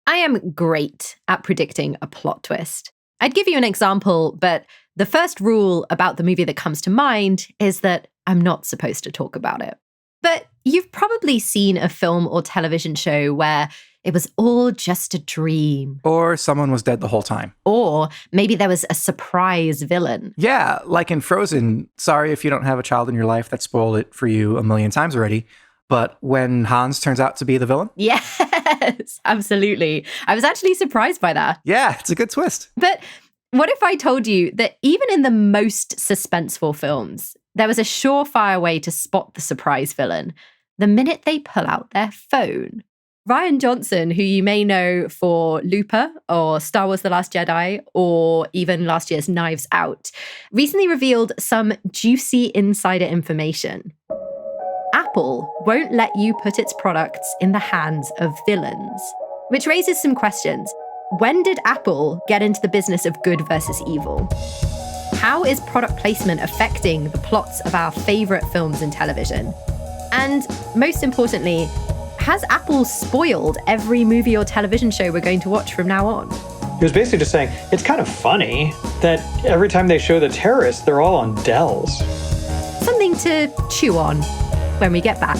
I am great at predicting a plot twist. I'd give you an example, but the first rule about the movie that comes to mind is that I'm not supposed to talk about it. But you've probably seen a film or television show where it was all just a dream. Or someone was dead the whole time. Or maybe there was a surprise villain. Yeah, like in Frozen. Sorry if you don't have a child in your life that spoiled it for you a million times already. But when Hans turns out to be the villain? Yes, absolutely. I was actually surprised by that. Yeah, it's a good twist. But what if I told you that even in the most suspenseful films, there was a surefire way to spot the surprise villain the minute they pull out their phone? Rian Johnson, who you may know for Looper or Star Wars The Last Jedi or even last year's Knives Out, recently revealed some juicy insider information. Apple won't let you put its products in the hands of villains, which raises some questions. When did Apple get into the business of good versus evil? How is product placement affecting the plots of our favorite films and television? And most importantly, has Apple spoiled every movie or television show we're going to watch from now on? He was basically just saying, it's kind of funny that every time they show the terrorists, they're all on Dells. Something to chew on when we get back.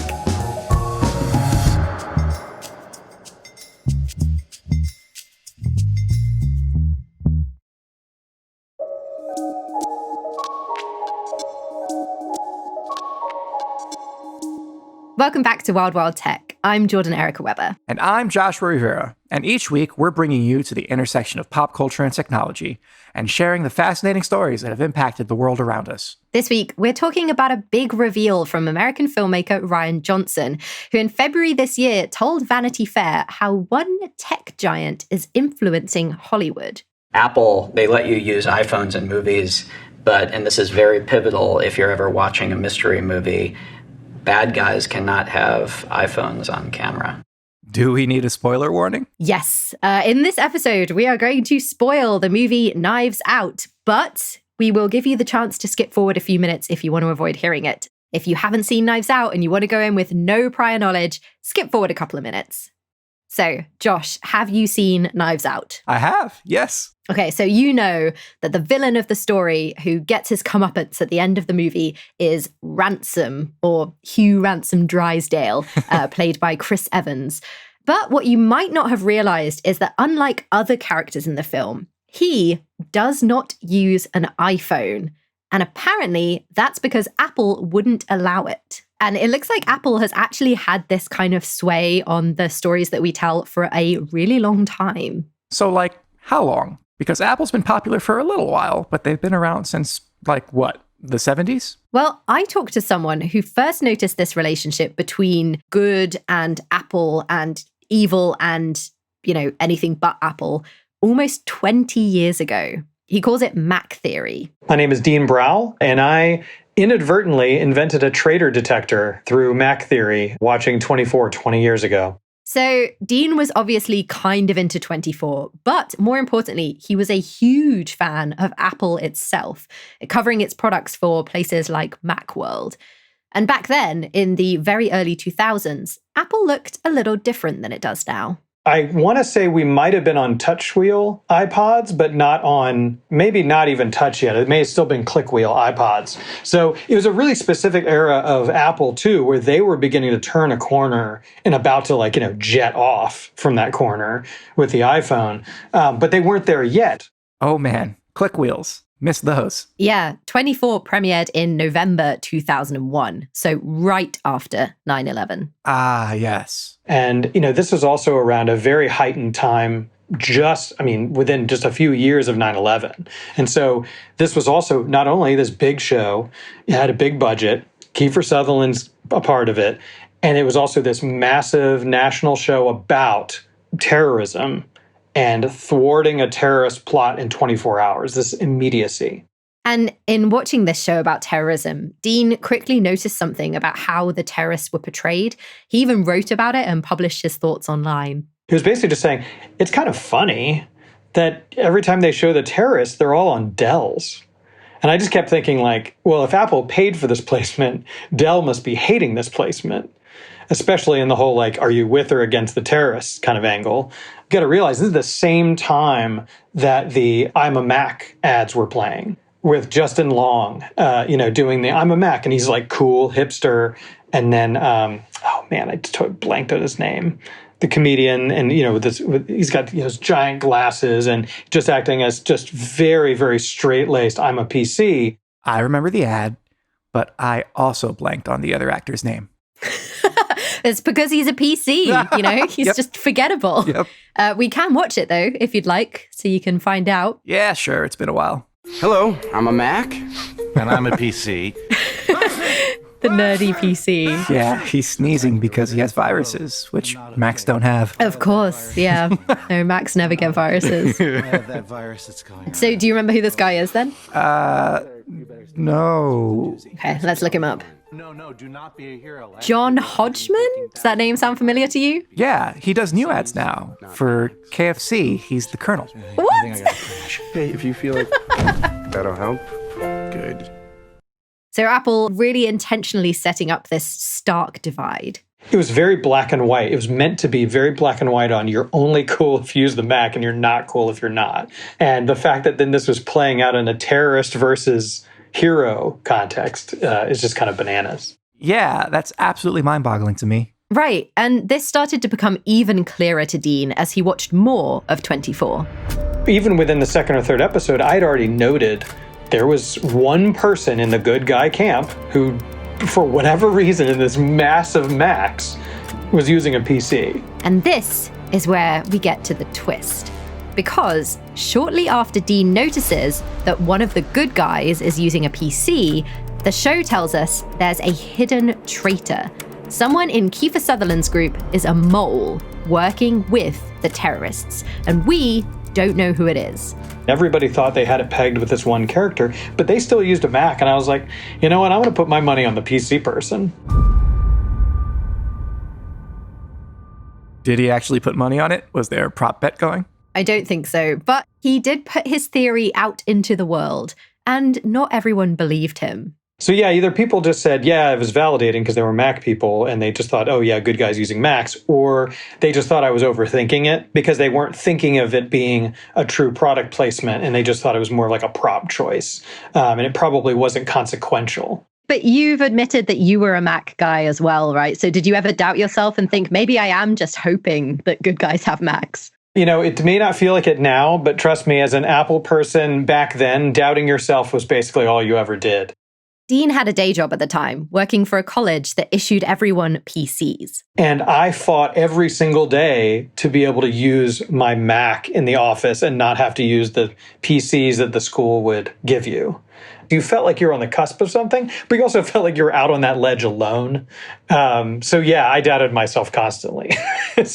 Welcome back to Wild Wild Tech. I'm Jordan Erica Weber. And I'm Joshua Rivera. And each week, we're bringing you to the intersection of pop culture and technology and sharing the fascinating stories that have impacted the world around us. This week, we're talking about a big reveal from American filmmaker Rian Johnson, who in February this year told Vanity Fair how one tech giant is influencing Hollywood. Apple, they let you use iPhones in movies, and this is very pivotal if you're ever watching a mystery movie, bad guys cannot have iPhones on camera. Do we need a spoiler warning? Yes. In this episode, we are going to spoil the movie Knives Out, but we will give you the chance to skip forward a few minutes if you want to avoid hearing it. If you haven't seen Knives Out and you want to go in with no prior knowledge, skip forward a couple of minutes. So, Josh, have you seen Knives Out? I have, yes. Okay, so you know that the villain of the story who gets his comeuppance at the end of the movie is Ransom, or Hugh Ransom Drysdale, played by Chris Evans. But what you might not have realized is that unlike other characters in the film, he does not use an iPhone. And apparently that's because Apple wouldn't allow it. And it looks like Apple has actually had this kind of sway on the stories that we tell for a really long time. So, like, how long? Because Apple's been popular for a little while, but they've been around since, the 70s? Well, I talked to someone who first noticed this relationship between good and Apple and evil and, anything but Apple almost 20 years ago. He calls it Mac theory. My name is Dean Brow, and I inadvertently invented a traitor detector through Mac theory watching 24 20 years ago. So Dean was obviously kind of into 24, but more importantly, he was a huge fan of Apple itself, covering its products for places like Macworld. And back then, in the very early 2000s, Apple looked a little different than it does now. I want to say we might have been on touch wheel iPods, but maybe not even touch yet. It may have still been click wheel iPods. So it was a really specific era of Apple, too, where they were beginning to turn a corner and about to, jet off from that corner with the iPhone. But they weren't there yet. Oh, man. Click wheels. Missed those. Yeah, 24 premiered in November 2001, so right after 9/11. Ah, yes. And, this was also around a very heightened time, within just a few years of 9/11. And so this was also not only this big show, it had a big budget, Kiefer Sutherland's a part of it, and it was also this massive national show about terrorism and thwarting a terrorist plot in 24 hours, this immediacy. And in watching this show about terrorism, Dean quickly noticed something about how the terrorists were portrayed. He even wrote about it and published his thoughts online. He was basically just saying, it's kind of funny that every time they show the terrorists, they're all on Dells. And I just kept thinking if Apple paid for this placement, Dell must be hating this placement. especially in the whole, like, are you with or against the terrorists kind of angle. You got to realize this is the same time that the I'm a Mac ads were playing with Justin Long, doing the I'm a Mac, and he's like cool, hipster. And then, oh man, I totally blanked on his name. The comedian, and he's got his giant glasses and just acting as just very, very straight-laced. I'm a PC. I remember the ad, but I also blanked on the other actor's name. It's because he's a PC, he's Yep. just forgettable. Yep. We can watch it though, if you'd like, so you can find out. Yeah, sure. It's been a while. Hello, I'm a Mac. And I'm a PC. The nerdy PC. Yeah, he's sneezing because he has viruses, which Macs don't have. Of course, yeah. No, Macs never get viruses. I have that virus that's going So do you remember who this guy is then? No. Okay, let's look him up. No, do not be a hero. John Hodgman? Does that name sound familiar to you? Yeah, he does new ads now. For KFC, he's the Colonel. What? Hey, if you feel like that'll help, good. So Apple really intentionally setting up this stark divide. It was very black and white. It was meant to be very black and white on you're only cool if you use the Mac and you're not cool if you're not. And the fact that then this was playing out in a terrorist versus hero context is just kind of bananas. Yeah, that's absolutely mind-boggling to me. Right, and this started to become even clearer to Dean as he watched more of 24. Even within the second or third episode, I had already noted there was one person in the good guy camp who, for whatever reason, in this massive Macs, was using a PC. And this is where we get to the twist. Because shortly after Dean notices that one of the good guys is using a PC, the show tells us there's a hidden traitor. Someone in Kiefer Sutherland's group is a mole working with the terrorists, and we don't know who it is. Everybody thought they had it pegged with this one character, but they still used a Mac, and I was like, you know what, I'm going to put my money on the PC person. Did he actually put money on it? Was there a prop bet going? I don't think so, but he did put his theory out into the world, and not everyone believed him. So yeah, either people just said, yeah, it was validating because they were Mac people and they just thought, oh yeah, good guys using Macs, or they just thought I was overthinking it because they weren't thinking of it being a true product placement and they just thought it was more like a prop choice. And it probably wasn't consequential. But you've admitted that you were a Mac guy as well, right? So did you ever doubt yourself and think, maybe I am just hoping that good guys have Macs? You know, it may not feel like it now, but trust me, as an Apple person back then, doubting yourself was basically all you ever did. Dean had a day job at the time, working for a college that issued everyone PCs. And I fought every single day to be able to use my Mac in the office and not have to use the PCs that the school would give you. You felt like you were on the cusp of something, but you also felt like you were out on that ledge alone. So yeah, I doubted myself constantly,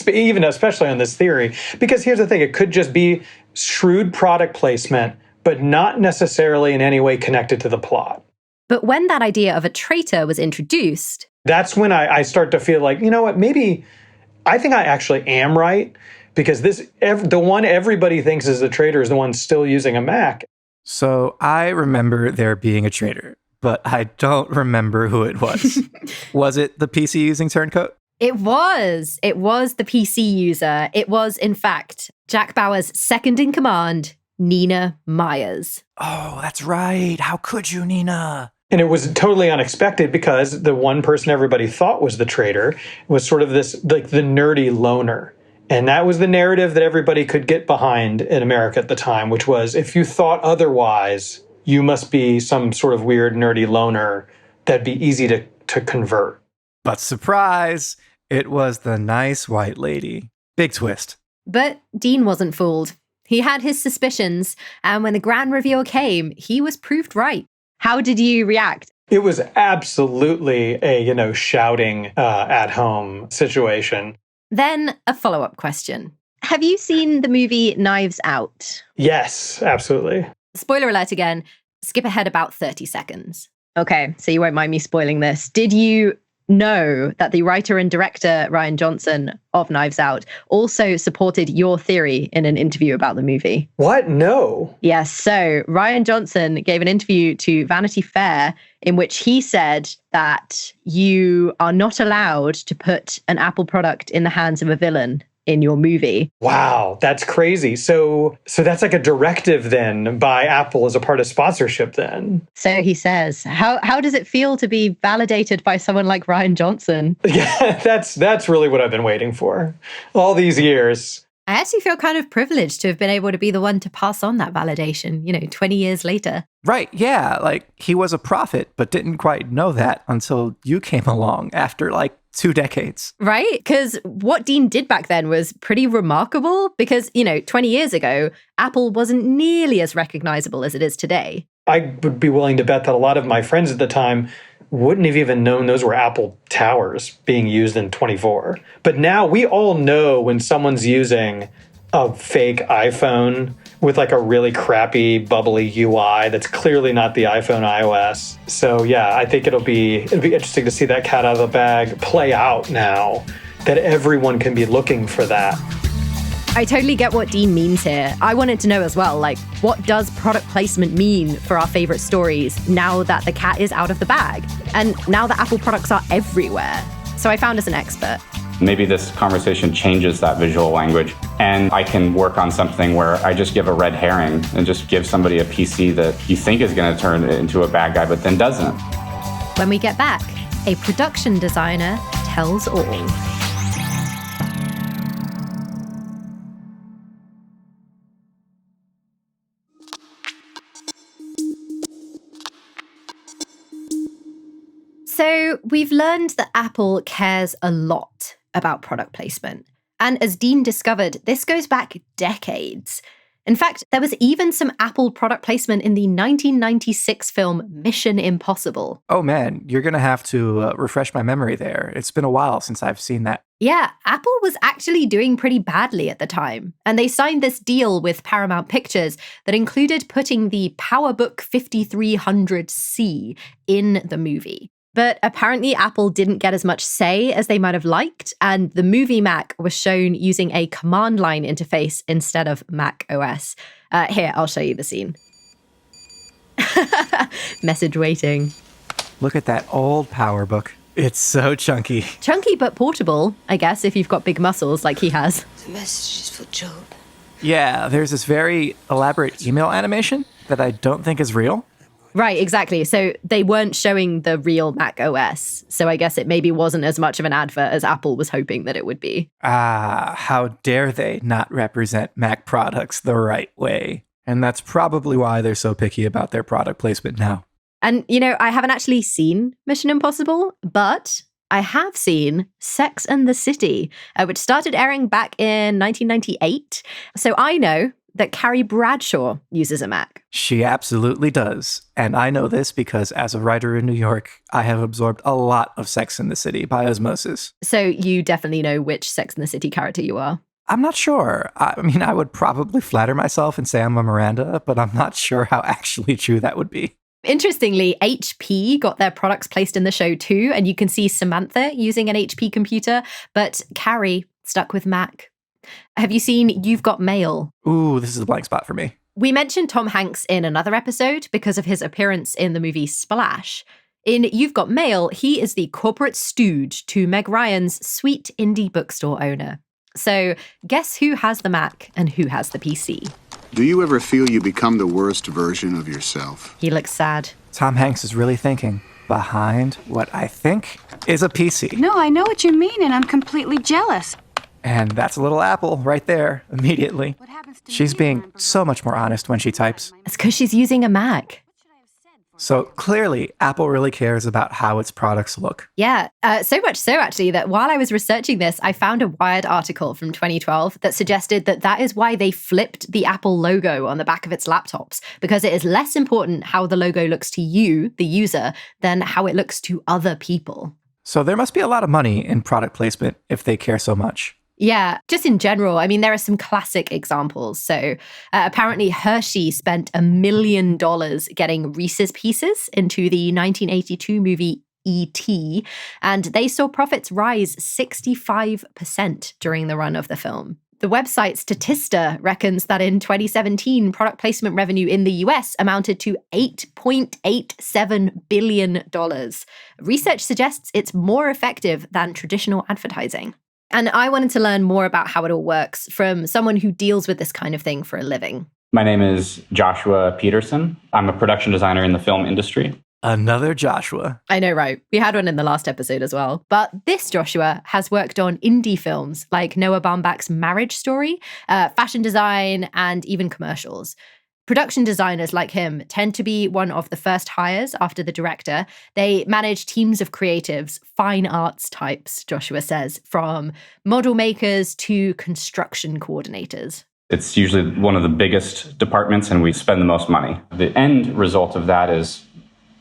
even especially on this theory. Because here's the thing, it could just be shrewd product placement, but not necessarily in any way connected to the plot. But when that idea of a traitor was introduced, that's when I start to feel like, you know what, maybe I think I actually am right, because the one everybody thinks is a traitor is the one still using a Mac. So I remember there being a traitor, but I don't remember who it was. Was it the PC using turncoat? It was the PC user. It was, in fact, Jack Bauer's second in command, Nina Myers. Oh, that's right. How could you, Nina? And it was totally unexpected because the one person everybody thought was the traitor was sort of this, like the nerdy loner. And that was the narrative that everybody could get behind in America at the time, which was if you thought otherwise, you must be some sort of weird nerdy loner that'd be easy to convert. But surprise, it was the nice white lady. Big twist. But Dean wasn't fooled. He had his suspicions, and when the grand reveal came, he was proved right. How did you react? It was absolutely a, shouting at home situation. Then a follow-up question. Have you seen the movie Knives Out? Yes, absolutely. Spoiler alert again. Skip ahead about 30 seconds. Okay, so you won't mind me spoiling this. Did you know that the writer and director, Rian Johnson of Knives Out, also supported your theory in an interview about the movie. What? No. Yes. So Rian Johnson gave an interview to Vanity Fair in which he said that you are not allowed to put an Apple product in the hands of a villain in your movie. Wow, that's crazy. So that's like a directive then by Apple as a part of sponsorship then. So he says, how does it feel to be validated by someone like Rian Johnson? Yeah, that's really what I've been waiting for all these years. I actually feel kind of privileged to have been able to be the one to pass on that validation, 20 years later. Right, yeah, like he was a prophet, but didn't quite know that until you came along after 2 decades. Right? Because what Dean did back then was pretty remarkable because, 20 years ago, Apple wasn't nearly as recognizable as it is today. I would be willing to bet that a lot of my friends at the time wouldn't have even known those were Apple towers being used in 24. But now we all know when someone's using a fake iPhone with a really crappy, bubbly UI that's clearly not the iPhone iOS. So yeah, I think it'll be interesting to see that cat out of the bag play out now that everyone can be looking for that. I totally get what Dean means here. I wanted to know as well, what does product placement mean for our favorite stories now that the cat is out of the bag? And now that Apple products are everywhere. So I found us an expert. Maybe this conversation changes that visual language, and I can work on something where I just give a red herring and just give somebody a PC that you think is going to turn it into a bad guy, but then doesn't. When we get back, a production designer tells all. So we've learned that Apple cares a lot about product placement. And as Dean discovered, this goes back decades. In fact, there was even some Apple product placement in the 1996 film Mission Impossible. Oh man, you're going to have to refresh my memory there. It's been a while since I've seen that. Yeah, Apple was actually doing pretty badly at the time. And they signed this deal with Paramount Pictures that included putting the PowerBook 5300C in the movie. But apparently Apple didn't get as much say as they might have liked, and the movie Mac was shown using a command line interface instead of Mac OS. Here, I'll show you the scene. Message waiting. Look at that old PowerBook. It's so chunky. Chunky but portable, I guess, if you've got big muscles like he has. The message is for Job. Yeah, there's this very elaborate email animation that I don't think is real. Right, exactly. So they weren't showing the real Mac OS. So I guess it maybe wasn't as much of an advert as Apple was hoping that it would be. Ah, how dare they not represent Mac products the right way. And that's probably why they're so picky about their product placement now. And, I haven't actually seen Mission Impossible, but I have seen Sex and the City, which started airing back in 1998. So I know that Carrie Bradshaw uses a Mac. She absolutely does. And I know this because as a writer in New York, I have absorbed a lot of Sex and the City by osmosis. So you definitely know which Sex and the City character you are. I'm not sure. I mean, I would probably flatter myself and say I'm a Miranda, but I'm not sure how actually true that would be. Interestingly, HP got their products placed in the show too, and you can see Samantha using an HP computer, but Carrie stuck with Mac. Have you seen You've Got Mail? Ooh, this is a blank spot for me. We mentioned Tom Hanks in another episode because of his appearance in the movie Splash. In You've Got Mail, he is the corporate stooge to Meg Ryan's sweet indie bookstore owner. So guess who has the Mac and who has the PC? Do you ever feel you become the worst version of yourself? He looks sad. Tom Hanks is really thinking behind what I think is a PC. No, I know what you mean, and I'm completely jealous. And that's a little Apple right there, immediately. What happens to She's me being when I'm so much more honest when she types. It's because she's using a Mac. So clearly, Apple really cares about how its products look. Yeah, so much so actually that while I was researching this, I found a Wired article from 2012 that suggested that that is why they flipped the Apple logo on the back of its laptops, because it is less important how the logo looks to you, the user, than how it looks to other people. So there must be a lot of money in product placement if they care so much. Yeah, just in general. I mean, there are some classic examples. So apparently Hershey spent $1 million getting Reese's Pieces into the 1982 movie E.T., and they saw profits rise 65% during the run of the film. The website Statista reckons that in 2017, product placement revenue in the US amounted to $8.87 billion. Research suggests it's more effective than traditional advertising. And I wanted to learn more about how it all works from someone who deals with this kind of thing for a living. My name is Joshua Peterson. I'm a production designer in the film industry. Another Joshua. I know, right? We had one in the last episode as well. But this Joshua has worked on indie films like Noah Baumbach's Marriage Story, fashion design, and even commercials. Production designers like him tend to be one of the first hires after the director. They manage teams of creatives, fine arts types, Joshua says, from model makers to construction coordinators. It's usually one of the biggest departments, and we spend the most money. The end result of that is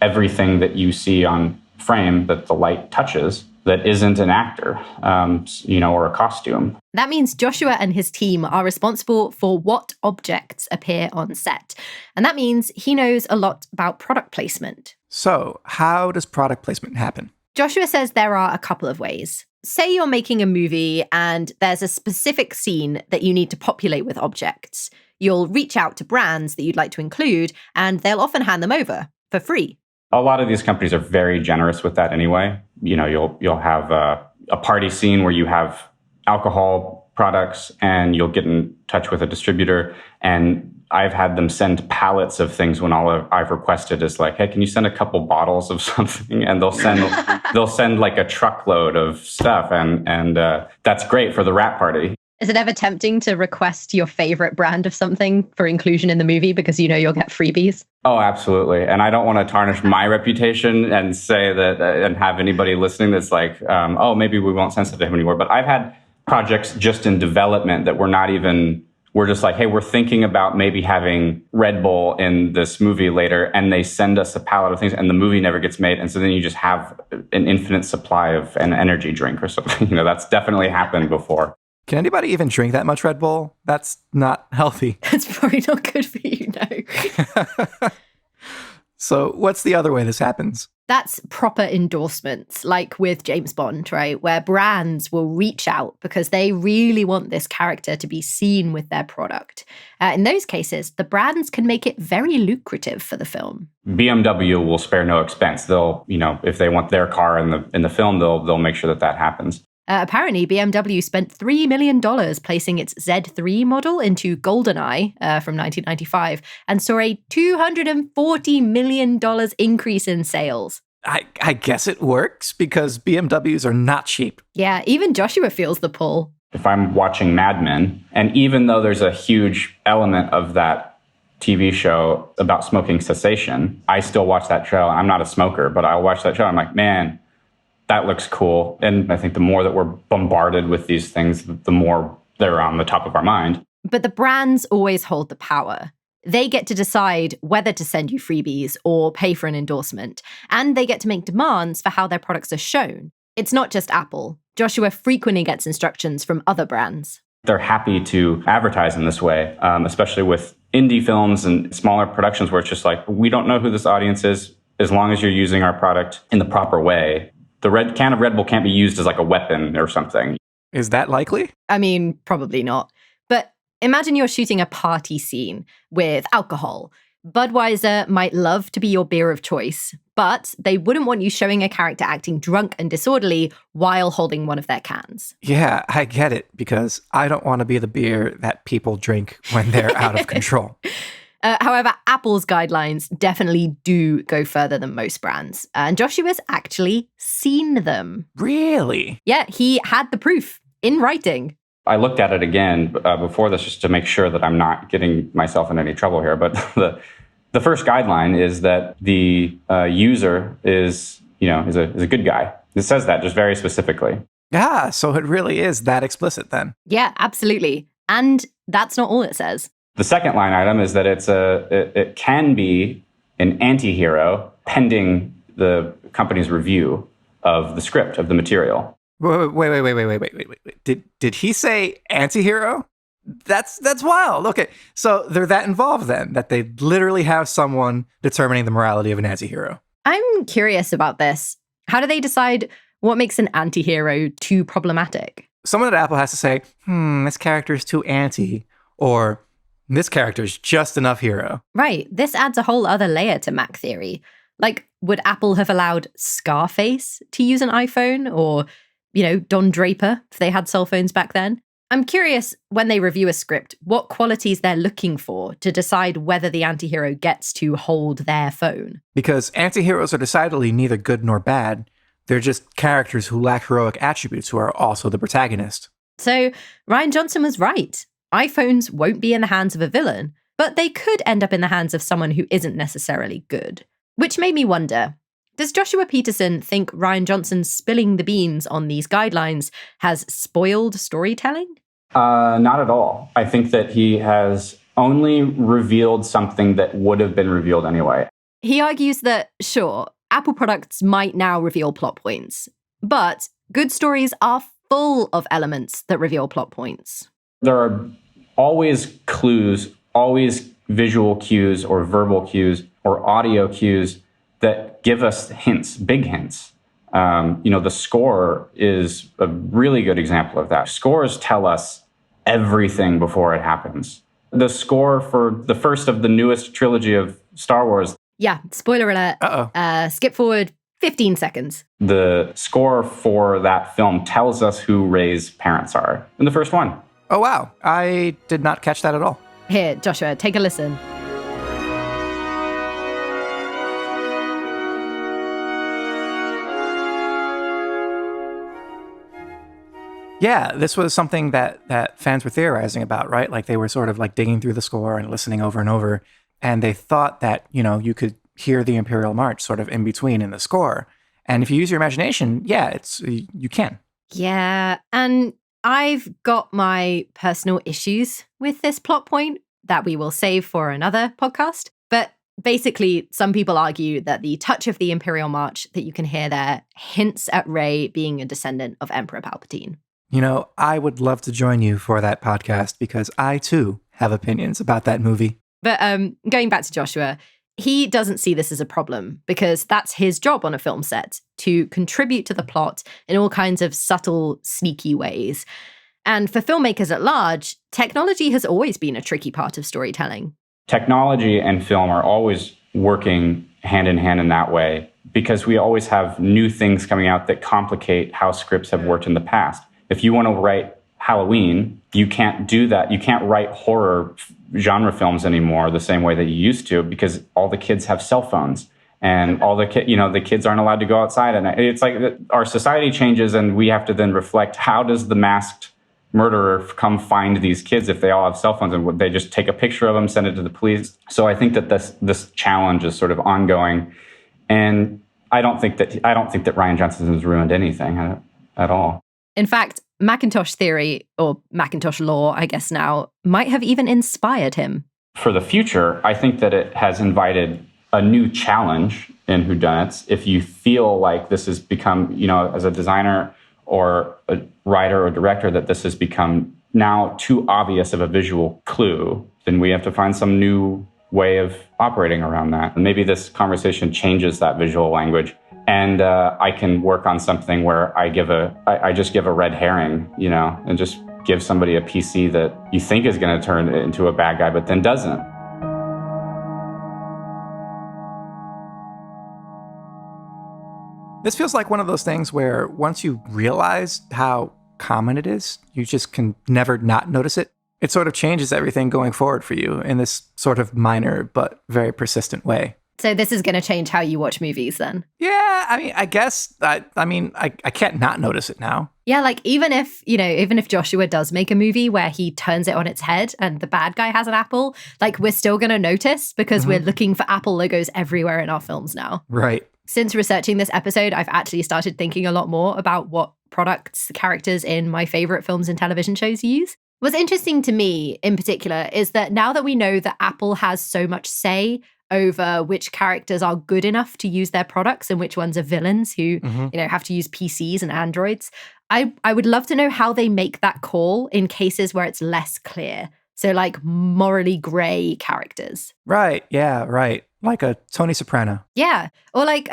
everything that you see on frame that the light touches that isn't an actor, or a costume. That means Joshua and his team are responsible for what objects appear on set. And that means he knows a lot about product placement. So, how does product placement happen? Joshua says there are a couple of ways. Say you're making a movie and there's a specific scene that you need to populate with objects. You'll reach out to brands that you'd like to include, and they'll often hand them over for free. A lot of these companies are very generous with that anyway. You'll have a party scene where you have alcohol products, and you'll get in touch with a distributor. And I've had them send pallets of things when all I've requested is like, hey, can you send a couple bottles of something? And they'll send like a truckload of stuff, and that's great for the wrap party. Is it ever tempting to request your favorite brand of something for inclusion in the movie because you know you'll get freebies? Oh, absolutely. And I don't want to tarnish my reputation and say that and have anybody listening that's like, maybe we won't send stuff to him anymore. But I've had projects just in development that we're just like, hey, we're thinking about maybe having Red Bull in this movie later, and they send us a pallet of things and the movie never gets made. And so then you just have an infinite supply of an energy drink or something. That's definitely happened before. Can anybody even drink that much Red Bull? That's not healthy. It's probably not good for you, no. So what's the other way this happens? That's proper endorsements, like with James Bond, right? Where brands will reach out because they really want this character to be seen with their product. In those cases, the brands can make it very lucrative for the film. BMW will spare no expense. They'll, if they want their car in the film, they'll make sure that happens. Apparently, BMW spent $3 million placing its Z3 model into GoldenEye from 1995 and saw a $240 million increase in sales. I guess it works because BMWs are not cheap. Yeah, even Joshua feels the pull. If I'm watching Mad Men, and even though there's a huge element of that TV show about smoking cessation, I still watch that show. I'm not a smoker, but I'll watch that show. I'm like, man, that looks cool. And I think the more that we're bombarded with these things, the more they're on the top of our mind. But the brands always hold the power. They get to decide whether to send you freebies or pay for an endorsement. And they get to make demands for how their products are shown. It's not just Apple. Joshua frequently gets instructions from other brands. They're happy to advertise in this way, especially with indie films and smaller productions where it's just like, we don't know who this audience is. As long as you're using our product in the proper way, the red can of Red Bull can't be used as like a weapon or something. Is that likely? I mean, probably not. But imagine you're shooting a party scene with alcohol. Budweiser might love to be your beer of choice, but they wouldn't want you showing a character acting drunk and disorderly while holding one of their cans. Yeah, I get it, because I don't want to be the beer that people drink when they're out of control. However, Apple's guidelines definitely do go further than most brands. And Joshua's actually seen them. Really? Yeah, he had the proof in writing. I looked at it again before this just to make sure that I'm not getting myself in any trouble here. But the first guideline is that the user is a good guy. It says that just very specifically. Yeah, so it really is that explicit then. Yeah, absolutely. And that's not all it says. The second line item is that it can be an anti-hero pending the company's review of the script, of the material. Wait. Did he say anti-hero? That's wild. Okay, so they're that involved then, that they literally have someone determining the morality of an anti-hero. I'm curious about this. How do they decide what makes an anti-hero too problematic? Someone at Apple has to say, this character is too anti, or this character is just enough hero. Right. This adds a whole other layer to Mac theory. Like, would Apple have allowed Scarface to use an iPhone? Or, Don Draper, if they had cell phones back then? I'm curious, when they review a script, what qualities they're looking for to decide whether the antihero gets to hold their phone. Because antiheroes are decidedly neither good nor bad. They're just characters who lack heroic attributes who are also the protagonist. So Rian Johnson was right. iPhones won't be in the hands of a villain, but they could end up in the hands of someone who isn't necessarily good. Which made me wonder, does Joshua Peterson think Rian Johnson spilling the beans on these guidelines has spoiled storytelling? Not at all. I think that he has only revealed something that would have been revealed anyway. He argues that, sure, Apple products might now reveal plot points, but good stories are full of elements that reveal plot points. There are always clues, always visual cues or verbal cues or audio cues that give us hints, big hints. The score is a really good example of that. Scores tell us everything before it happens. The score for the first of the newest trilogy of Star Wars. Yeah, spoiler alert. Skip forward 15 seconds. The score for that film tells us who Rey's parents are in the first one. Oh, wow. I did not catch that at all. Here, Joshua, take a listen. Yeah, this was something that fans were theorizing about, right? Like they were sort of like digging through the score and listening over and over. And they thought that, you could hear the Imperial March sort of in between in the score. And if you use your imagination, yeah, you can. Yeah, and I've got my personal issues with this plot point that we will save for another podcast. But basically, some people argue that the touch of the Imperial March that you can hear there hints at Rey being a descendant of Emperor Palpatine. I would love to join you for that podcast because I, too, have opinions about that movie. But going back to Joshua, he doesn't see this as a problem because that's his job on a film set, to contribute to the plot in all kinds of subtle, sneaky ways. And for filmmakers at large, technology has always been a tricky part of storytelling. Technology and film are always working hand in hand in that way because we always have new things coming out that complicate how scripts have worked in the past. If you want to write Halloween, you can't do that. You can't write horror genre films anymore the same way that you used to because all the kids have cell phones and all the kids aren't allowed to go outside. And it's like our society changes and we have to then reflect, how does the masked murderer come find these kids if they all have cell phones, and would they just take a picture of them, send it to the police? So I think that this challenge is sort of ongoing. And I don't think that Rian Johnson has ruined anything at all. In fact, Macintosh theory, or Macintosh law, I guess now, might have even inspired him. For the future, I think that it has invited a new challenge in whodunits. If you feel like this has become, as a designer or a writer or director, that this has become now too obvious of a visual clue, then we have to find some new way of operating around that. And maybe this conversation changes that visual language. And I can work on something where I just give a red herring, and just give somebody a PC that you think is going to turn into a bad guy, but then doesn't. This feels like one of those things where once you realize how common it is, you just can never not notice it. It sort of changes everything going forward for you in this sort of minor but very persistent way. So this is going to change how you watch movies then? Yeah, I guess. I can't not notice it now. Yeah, like even if Joshua does make a movie where he turns it on its head and the bad guy has an apple, like we're still going to notice because we're looking for Apple logos everywhere in our films now. Right. Since researching this episode, I've actually started thinking a lot more about what products the characters in my favorite films and television shows use. What's interesting to me in particular is that now that we know that Apple has so much say over which characters are good enough to use their products and which ones are villains who, have to use PCs and Androids, I would love to know how they make that call in cases where it's less clear. So like morally gray characters. Right. Yeah, right. Like a Tony Soprano. Yeah. Or like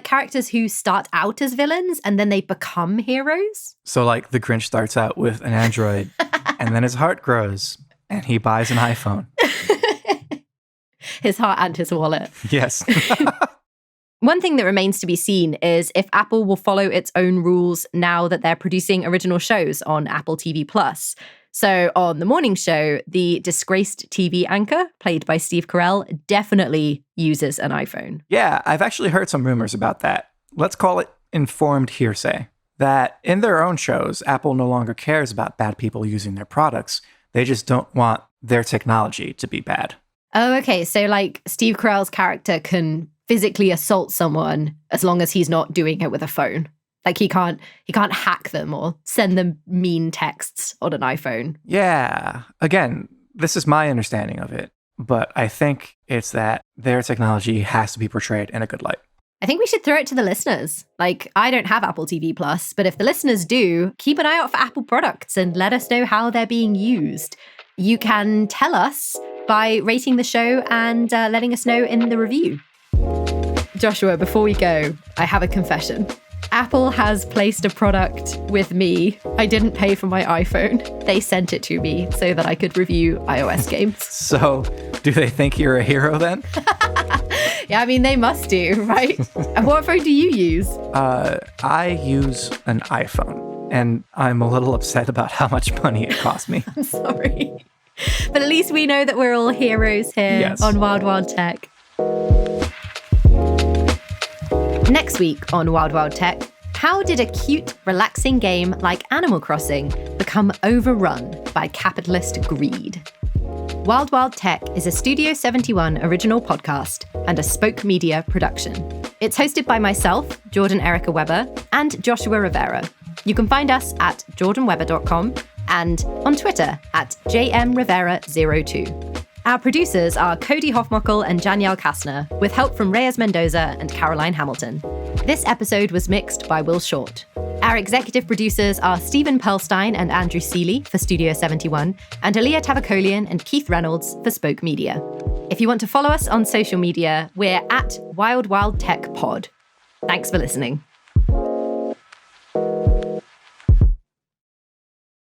characters who start out as villains and then they become heroes. So like the Grinch starts out with an android and then his heart grows and he buys an iPhone. His heart and his wallet. Yes. One thing that remains to be seen is if Apple will follow its own rules now that they're producing original shows on Apple TV+. So on The Morning Show, the disgraced TV anchor, played by Steve Carell, definitely uses an iPhone. Yeah, I've actually heard some rumors about that. Let's call it informed hearsay. That in their own shows, Apple no longer cares about bad people using their products. They just don't want their technology to be bad. Oh, okay. So like Steve Carell's character can physically assault someone as long as he's not doing it with a phone. Like he can't hack them or send them mean texts on an iPhone. Yeah. Again, this is my understanding of it, but I think it's that their technology has to be portrayed in a good light. I think we should throw it to the listeners. Like, I don't have Apple TV+, but if the listeners do, keep an eye out for Apple products and let us know how they're being used. You can tell us by rating the show and letting us know in the review. Joshua, before we go, I have a confession. Apple has placed a product with me. I didn't pay for my iPhone. They sent it to me so that I could review iOS games. So, do they think you're a hero then? Yeah, I mean, they must do, right? And what phone do you use? I use an iPhone, and I'm a little upset about how much money it cost me. I'm sorry. But at least we know that we're all heroes here on Wild Wild Tech. Next week on Wild Wild Tech, how did a cute, relaxing game like Animal Crossing become overrun by capitalist greed? Wild Wild Tech is a Studio 71 original podcast and a Spoke Media production. It's hosted by myself, Jordan Erica Weber, and Joshua Rivera. You can find us at jordanweber.com and on Twitter at jmrivera02. Our producers are Cody Hoffmuckel and Danielle Kastner, with help from Reyes Mendoza and Caroline Hamilton. This episode was mixed by Will Short. Our executive producers are Stephen Pearlstein and Andrew Seeley for Studio 71, and Aaliyah Tavakolian and Keith Reynolds for Spoke Media. If you want to follow us on social media, we're at Wild Wild Tech Pod. Thanks for listening.